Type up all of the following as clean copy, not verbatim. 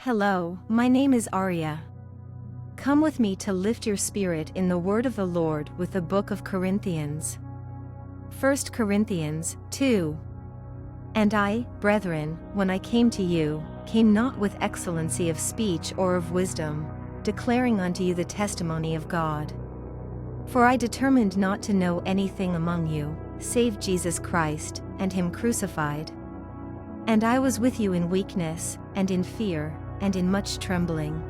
Hello, my name is Arya. Come with me to lift your spirit in the word of the Lord with the book of Corinthians. 1 Corinthians 2. And I, brethren, when I came to you, came not with excellency of speech or of wisdom, declaring unto you the testimony of God. For I determined not to know anything among you, save Jesus Christ, and him crucified. And I was with you in weakness, and in fear, and in much trembling.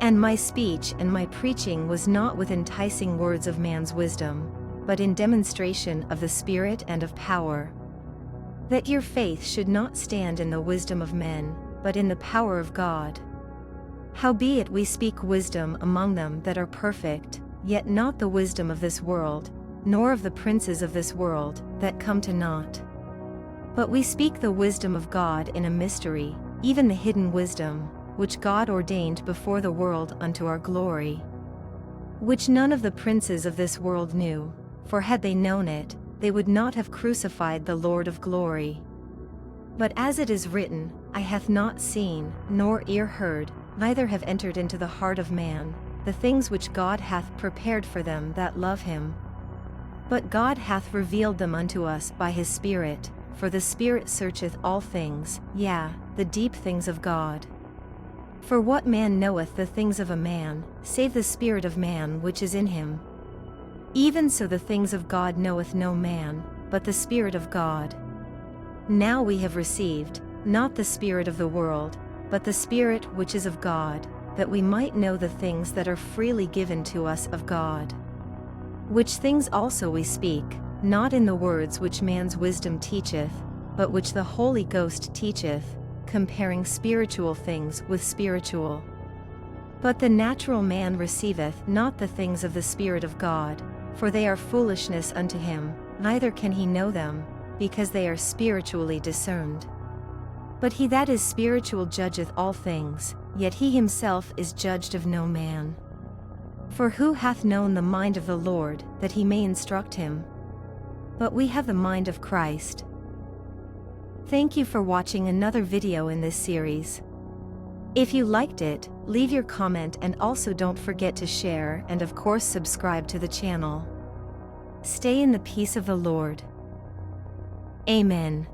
And my speech and my preaching was not with enticing words of man's wisdom, but in demonstration of the Spirit and of power, that your faith should not stand in the wisdom of men, but in the power of God. Howbeit we speak wisdom among them that are perfect, yet not the wisdom of this world, nor of the princes of this world, that come to naught. But we speak the wisdom of God in a mystery, even the hidden wisdom, which God ordained before the world unto our glory, which none of the princes of this world knew, for had they known it, they would not have crucified the Lord of glory. But as it is written, Eye hath not seen, nor ear heard, neither have entered into the heart of man, the things which God hath prepared for them that love him. But God hath revealed them unto us by his Spirit, for the Spirit searcheth all things, yea, the deep things of God. For what man knoweth the things of a man, save the spirit of man which is in him? Even so the things of God knoweth no man, but the Spirit of God. Now we have received, not the spirit of the world, but the Spirit which is of God, that we might know the things that are freely given to us of God. Which things also we speak, not in the words which man's wisdom teacheth, but which the Holy Ghost teacheth, comparing spiritual things with spiritual. But the natural man receiveth not the things of the Spirit of God, for they are foolishness unto him, neither can he know them, because they are spiritually discerned. But he that is spiritual judgeth all things, yet he himself is judged of no man. For who hath known the mind of the Lord, that he may instruct him? But we have the mind of Christ. Thank you for watching another video in this series. If you liked it, leave your comment and also don't forget to share and of course subscribe to the channel. Stay in the peace of the Lord. Amen.